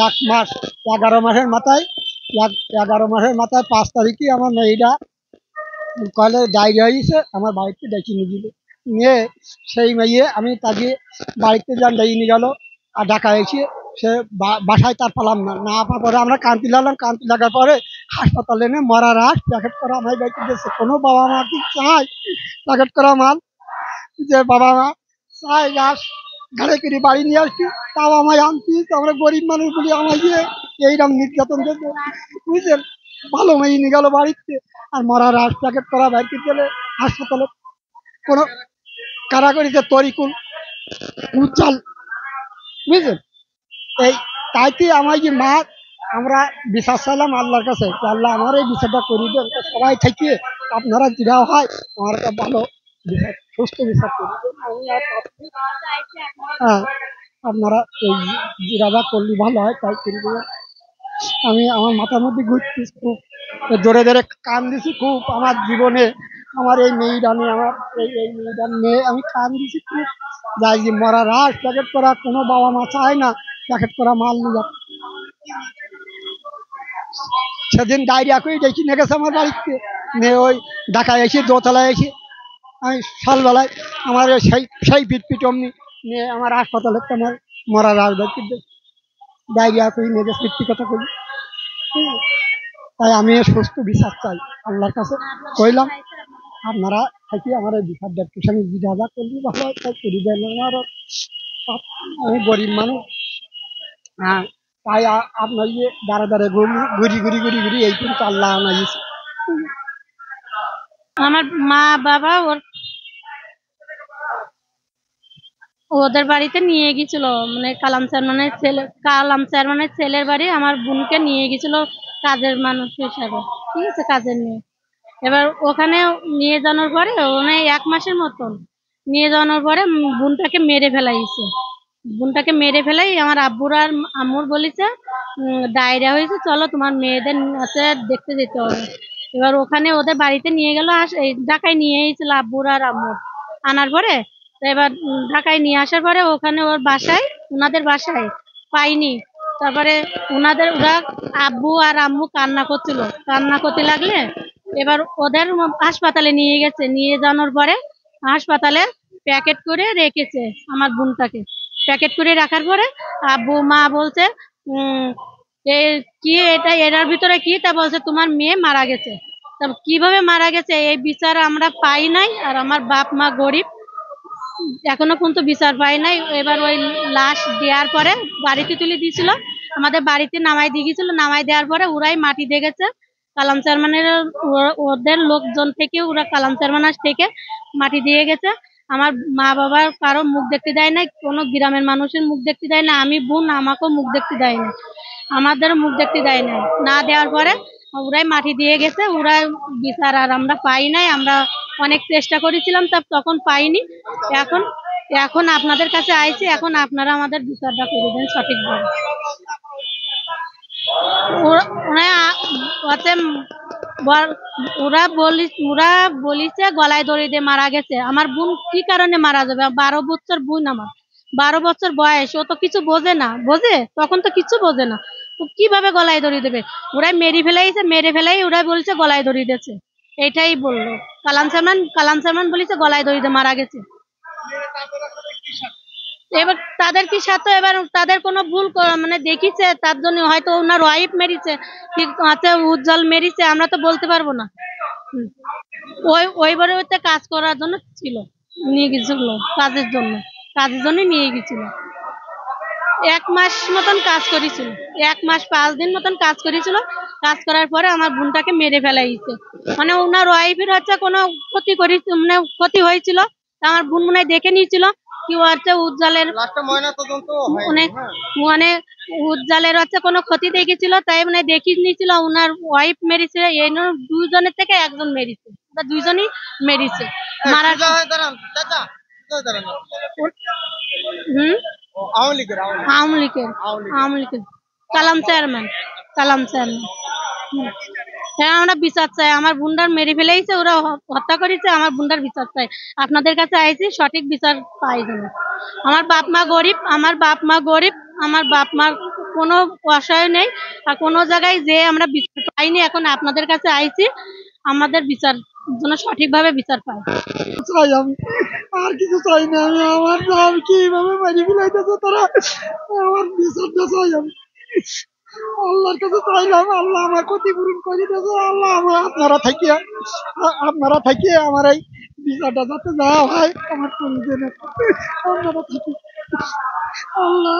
এক মাস 11 মাসের মাথায় 11 মাসের মাথায় 5 তারিখে আমার মেয়েটা কলে ডায়রিয়া হয়েছে, আমার বাড়িতে ডেকে নিয়ে গেল। নিয়ে সেই মেয়ে আমি তাকে বাড়িতে যান ডেকে নিয়ে গেল, আর ঢাকা এসে সে বাসায় তার পেলাম না, না পাওয়ার পরে আমরা কান্তি লাগলাম। কান্তি লাগার পরে হাসপাতালে এনে মরা রাস প্যাকেট করা আমার বাড়িতে দিয়েছে। কোনো বাবা মা কি চায় প্যাকেট করা মাল, যে বাবা মা চায় রাস ঘরে করে বাড়ি নিয়ে আসছি, তাও আমায় আনছি। আমরা গরিব মানুষ বলি আমায় এইরকম নির্যাতন দিতে, বুঝলেন? ভালো মেয়ে নিয়ে গেল বাড়িতে, আর মরা রাস প্যাকেট করা বাড়িতে গেলে হাসপাতালে কোনো কারাগরিতে তরিকুল উজ্জ্বল, বুঝলেন? এই তাইতে আমার যে মা, আমরা বিশ্বাস চাইলাম আল্লাহর কাছে, আল্লাহ আমার এই বিচারটা করি দেন, সবাই থেকে আপনারা যেটা হয় আমার একটা ভালো বিচার, সুস্থ বিচার করি দেন। আমি আর হ্যাঁ, আপনারা এই যেটা করলে ভালো হয় তাই করি দেবেন। আমি আমার মাথার মধ্যে ঘুরছি খুব, জোরে জোরে কান দিছি খুব আমার জীবনে। আমার এই মেয়েটা নিয়ে, আমার এই মেয়েটা নিয়ে আমি কান দিছি খুব। যাই যে মরা রাস প্যাকেট করা, কোনো বাবা মা চায় না প্যাকেট করা মাল নিয়ে। সেদিন ডায়রিয়া করে ডেকে নিয়ে গেছে আমার বাড়িতে, নিয়ে ওই ঢাকায় এসে দোতলায় এসে আমি সকালবেলায় আমার সেই সেই পিট অমনি নিয়ে আমার হাসপাতালে তোমার মরা রাস কিন্তু ডায়রিয়া করে নিয়ে গেছে, সত্যি কথা করি। তাই আমি সুস্থ বিচার চাই আল্লাহর কাছে কইলাম, আপনারা থাকি আমার এই বিচার দেখতে আমি জিজ্ঞাসা করলি ভালো হয় তাই করি দেন। আমার আমি গরিব মানুষ, হ্যাঁ, তাই আপনার ইয়ে দাঁড়ে দাঁড়ে ঘুরি ঘুরি ঘুরি ঘুরি এই কিন্তু আল্লাহ আনাইছে। আমার মা বাবা ওদের বাড়িতে নিয়ে গেছিল, মানে কালাম চেয়ারম্যানের ছেলের বাড়ি আমার বোনকে নিয়ে গেছিল কাজের মানুষ হিসাবে, ঠিক আছে, কাজের মেয়ে। এবার ওখানে নিয়ে যাওয়ার পরে মানে 1 মাসের মতন নিয়ে যাওয়ার পরে বোনটাকে মেরে ফেলাইছে। বোনটাকে মেরে ফেলাই আমার আব্বুর আর আম্মুর বলেছে ডায়রিয়া হয়েছে, চলো তোমার মেয়েদের আছে দেখতে যেতে হবে। এবার ওখানে ওদের বাড়িতে নিয়ে গেল, ঢাকায় নিয়ে এসেছিল আব্বুর আর আম্মুর। আনার পরে তো এবার ঢাকায় নিয়ে আসার পরে ওখানে ওনাদের বাসায় পাইনি। তারপরে ওরা আব্বু আর আম্মু কান্না করছিল, কান্না করতে লাগলে এবার ওদের হাসপাতালে নিয়ে গেছে। নিয়ে যাওয়ার পরে হাসপাতালে প্যাকেট করে রেখেছে আমার বোনটাকে। প্যাকেট করে রাখার পরে আব্বু মা বলছে কি এটা, এটার ভিতরে কি? তা বলছে তোমার মেয়ে মারা গেছে। তা কিভাবে মারা গেছে এই বিচার আমরা পাই নাই, আর আমার বাপ মা গরিব, এখনো পর্যন্ত বিচার পাই নাই। এবার ওই লাশ দেওয়ার পরে বাড়িতে তুলে দিয়েছিল, আমাদের বাড়িতে নামাই দিয়ে গেছিল। নামাই দেওয়ার পরে ওরাই মাটি দিয়ে গেছে, কালাম চেয়ারম্যানের ওদের লোকজন থেকে, ওরা কালাম চেয়ারম্যান থেকে মাটি দিয়ে গেছে। আমার মা বাবার কারো মুখ দেখতে দেয় না, কোনো গ্রামের মানুষের মুখ দেখতে দেয় না, আমি বোন আমাকেও মুখ দেখতে দেয় না, আমাদের মুখ দেখতে দেয় না। না দেওয়ার পরে ওরাই মাটি দিয়ে গেছে, ওরাই বিচার আর আমরা পাই নাই। আমরা অনেক চেষ্টা করেছিলাম তখন পাইনি। এখন এখন আপনাদের কাছে আইছি, এখন আপনারা আমাদের বিচারটা করে দেন সঠিকভাবে। ওরা বলিছে গলায় দড়ি দিয়ে মারা গেছে। আমার বোন কি কারণে মারা যাবে? 12 বছর বোন আমার, 12 বছর বয়স, ও তো কিছু বোঝে না। বোঝে? তখন তো কিছু বোঝে না, কিভাবে গলায় দড়ি দেবে? ওরাই মেরে ফেলাই ওরাই বলছে গলায় দড়ি দিয়েছে, এটাই বললো। কালাম সালমান বলেছে গলায় দড়ি দিয়ে মারা গেছে। এবার তাদের কি সাথে, এবার তাদের কোনো ভুল মানে দেখিছে, তার জন্য হয়তো ওনার ওয়াইফ মেরেছে, ঠিক আছে, উজ্জ্বল মেরেছে, আমরা তো বলতে পারবো না। ওই বাড়িতে কাজ করার জন্য ছিল, নিয়ে গেছিল কাজের জন্য নিয়ে গেছিল। 1 মাস মতন কাজ করেছিল, 1 মাস 5 দিন মতন কাজ করেছিল। কাজ করার পরে আমার বোনটাকে মেরে ফেলাইছে। মানে ওনার ওয়াইফের হচ্ছে কোনো ক্ষতি মানে ক্ষতি হয়েছিল, আমার বোন মনে হয় দেখে নিয়েছিল কি হচ্ছে উজ্জ্বলের মানে উজ্জ্বলের হচ্ছে কোনো ক্ষতি দেখেছিল, তাই মানে দেখিয়ে নিয়েছিল ওনার ওয়াইফ মেরেছে। এই দুজনের থেকে একজন মেরেছে, দুইজনই মেরেছে। মারার আওয়ামী লীগের কালাম চেয়ারম্যান। হ্যাঁ, আমরা বিচার চাই। আমার বোনটার মেরে ফেলেছে, ওরা হত্যা করেছে, আমার বোনটার বিচার চাই। আপনাদের কাছে আইছি সঠিক বিচার পাই যেন। আমার বাপ মা গরিব, আমার বাপ মা কোনো আশয় নেই, আর কোনো জায়গায় যে আমরা বিচার পাইনি, এখন আপনাদের কাছে আইছি, আমাদের বিচার যেন সঠিকভাবে বিচার পায়। চাই আমি, আর কিছু চাই না আমি। আমার নাম কিভাবে মারি ফেলাইতেছে তারা, আমার বিচারটা চাই আমি। আল্লাহর কাছে চাইলাম, আল্লাহ আমার ক্ষতিপূরণ করে দিয়েছে। আল্লাহ আমার আপনারা থাকিয়ে আমার এই বিচারটা যাতে যা হয় আমার প্রয়োজনে, আপনারা থাকি। আল্লাহ